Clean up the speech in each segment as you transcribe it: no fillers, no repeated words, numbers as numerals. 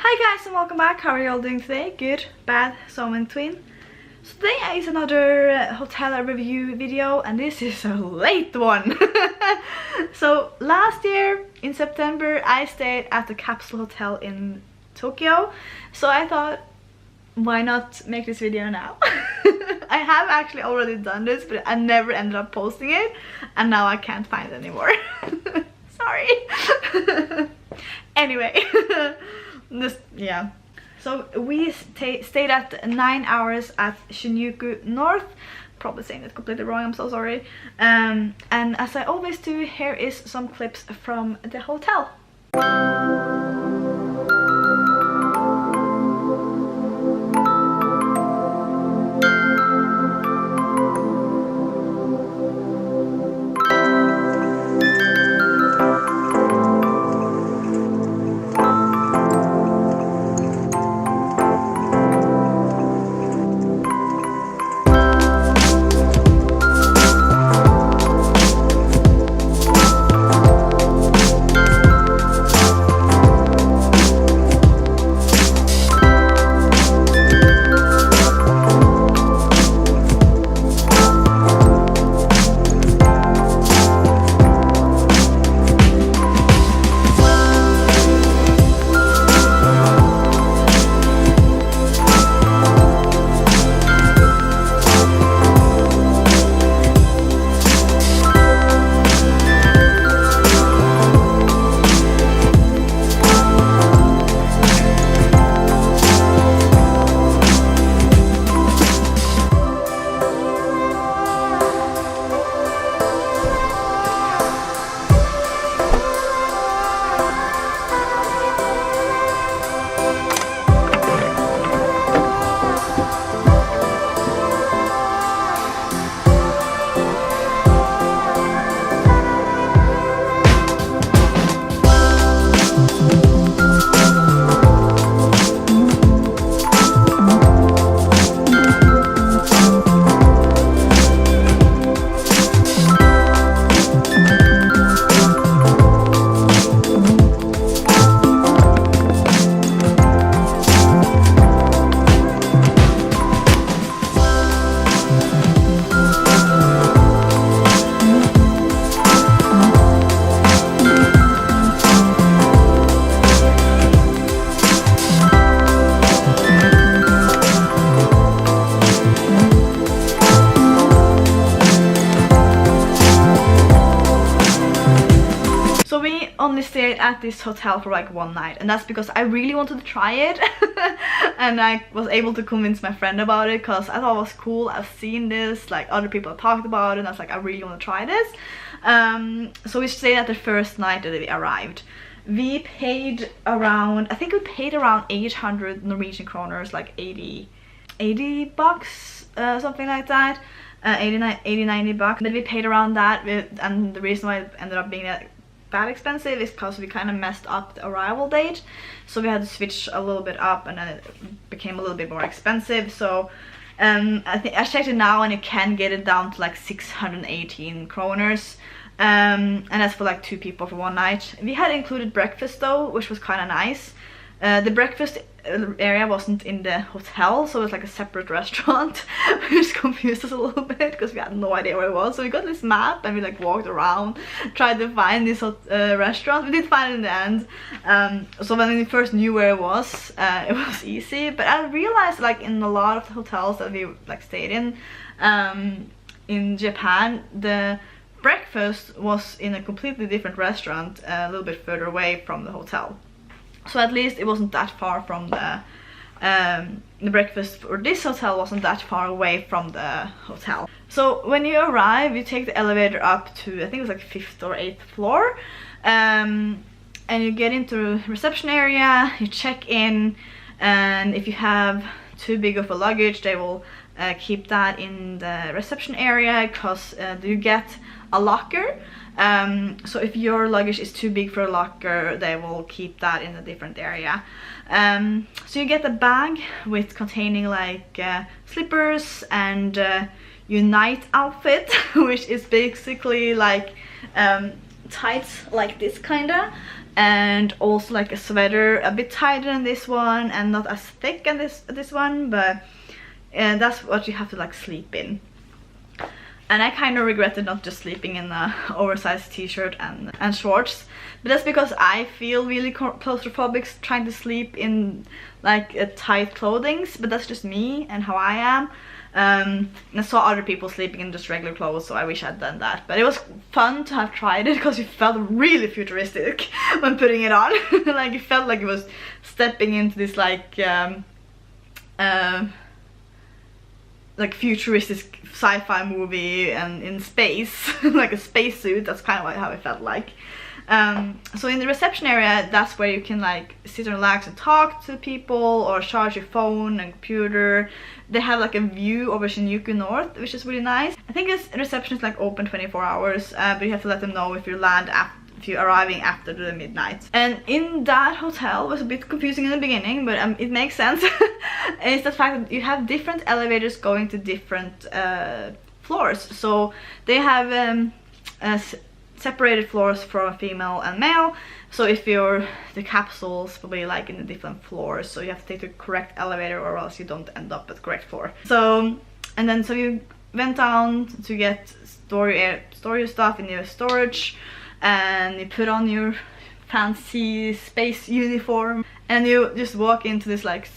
Hi guys and welcome back. How are you all doing today? Good, bad, so in between. So today is another hotel review video and this is a late one. So last year in September I stayed at the Capsule hotel in Tokyo. So I thought, why not make this video now? I have actually already done this, but I never ended up posting it and now I can't find it anymore. Sorry. Anyway. Yeah, so we stayed at 9 hours at Shinjuku North. Probably saying it completely wrong, I'm so sorry. And as I always do, here is some clips from the hotel. Only stayed at this hotel for like one night, and that's because I really wanted to try it. And I was able to convince my friend about it because I thought it was cool. I've seen this, like other people have talked about it, and I was like, I really want to try this. So we stayed at the first night that we arrived. We paid around, I think we paid around 800 Norwegian kroners, like 80 bucks, something like that. 80-90 bucks, but we paid around that. And the reason why it ended up being that expensive is because we kind of messed up the arrival date, so we had to switch a little bit up and then it became a little bit more expensive. So I think I checked it now and you can get it down to like 618 kroners, and that's for like 2 people for one night. We had included breakfast though, which was kind of nice. The breakfast area wasn't in the hotel, so it was like a separate restaurant, which confused us a little bit because we had no idea where it was. So we got this map and we like walked around, tried to find this restaurant. We did find it in the end. So when we first knew where it was easy. But I realized, like in a lot of the hotels that we like stayed in Japan, the breakfast was in a completely different restaurant, a little bit further away from the hotel. So at least it wasn't that far from the breakfast for this hotel wasn't that far away from the hotel. So when you arrive, you take the elevator up to, I think it was like 5th or 8th floor, and you get into the reception area, you check in, and if you have too big of a luggage, they will keep that in the reception area because you get a locker. So if your luggage is too big for a locker, they will keep that in a different area. So you get a bag with containing like slippers and your night outfit, which is basically like tights like this kinda, and also like a sweater a bit tighter than this one and not as thick as this one, but that's what you have to like sleep in. And I kind of regretted not just sleeping in a oversized t-shirt and shorts, but that's because I feel really claustrophobic trying to sleep in like tight clothing, but that's just me and how I am. And I saw other people sleeping in just regular clothes, so I wish I'd done that. But it was fun to have tried it because it felt really futuristic when putting it on. Like it felt like it was stepping into this like futuristic sci-fi movie and in space, like a spacesuit. That's kind of how it felt like. So in the reception area, that's where you can like sit and relax and talk to people or charge your phone and computer. They have like a view over Shinjuku North, which is really nice. I think this reception is like open 24 hours, but you have to let them know if you if you're arriving after the midnight. And in that hotel was a bit confusing in the beginning, but it makes sense. It's the fact that you have different elevators going to different floors. So they have separated floors for female and male. So if the capsules will be like in the different floors, so you have to take the correct elevator or else you don't end up at the correct floor. So so you went down to get store your stuff in your storage, and you put on your fancy space uniform and you just walk into this like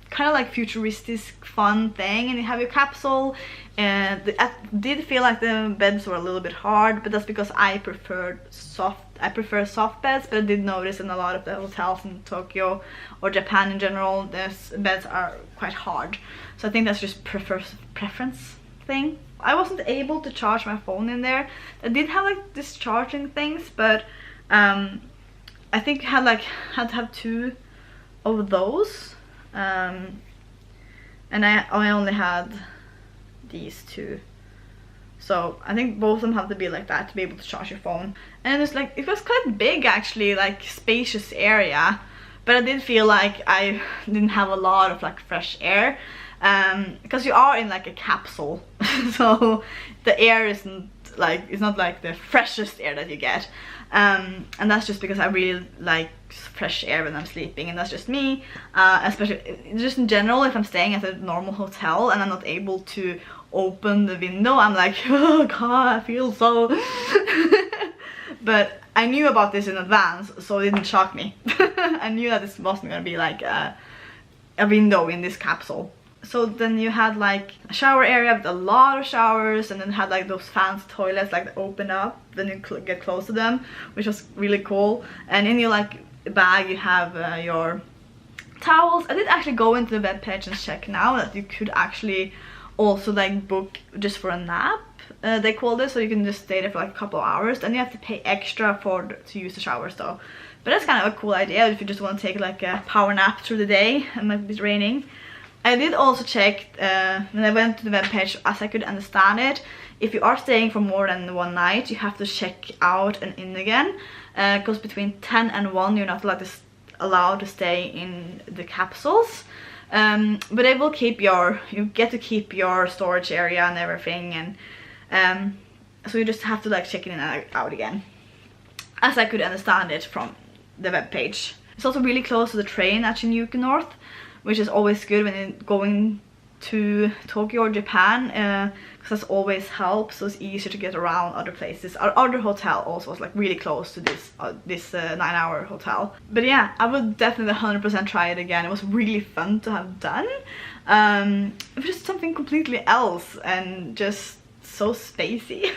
kind of like futuristic fun thing, and you have your capsule. And I did feel like the beds were a little bit hard, but that's because I prefer soft beds. But I did notice in a lot of the hotels in Tokyo or Japan in general, these beds are quite hard. So I think that's just preference thing. I wasn't able to charge my phone in there. I did have like this charging things, but I think I had to have 2 of those, and I only had these 2. So I think both of them have to be like that to be able to charge your phone. And it's like, it was quite big actually, like spacious area, but I did feel like I didn't have a lot of like fresh air, because you are in like a capsule. So the air isn't like, it's not like the freshest air that you get, and that's just because I really like fresh air when I'm sleeping, and that's just me. Especially just in general, if I'm staying at a normal hotel and I'm not able to open the window, I'm like, oh god, I feel so but I knew about this in advance, so it didn't shock me. I knew that this wasn't gonna be like a window in this capsule. So then you had like a shower area with a lot of showers, and then had like those fancy toilets like that open up when you get close to them, which was really cool. And in your like bag you have your towels. I did actually go into the webpage and check now that you could actually also like book just for a nap, they call this, so you can just stay there for like a couple of hours. Then you have to pay extra to use the showers though, but that's kind of a cool idea if you just want to take like a power nap through the day and might be raining. I did also check when I went to the webpage, as I could understand it, if you are staying for more than 1 night, you have to check out and in again, because between 10 and 1 you're not allowed to stay in the capsules. But they will keep you get to keep your storage area and everything, and so you just have to like check in and out again, as I could understand it from the webpage. It's also really close to the train at Shinjuku North, which is always good when you're going to Tokyo or Japan, because that always helps, so it's easier to get around other places. Our other hotel also was like really close to this 9-hour hotel. But yeah, I would definitely 100% try it again. It was really fun to have done. It was just something completely else and just so spacey.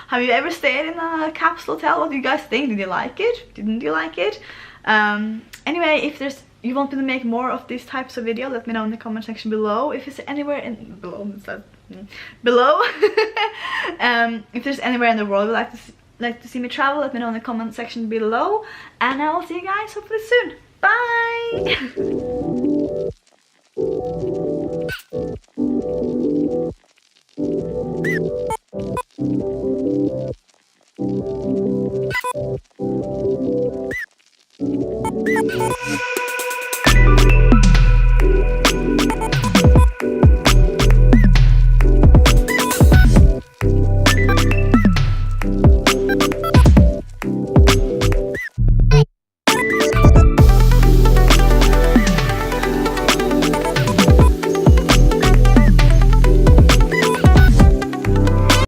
Have you ever stayed in a capsule hotel? What do you guys think? Did you like it? Didn't you like it? Anyway, if you want me to make more of these types of video, let me know in the comment section below. If it's anywhere in below if there's anywhere in the world you'd like to see me travel, let me know in the comment section below, and I will see you guys hopefully soon. Bye.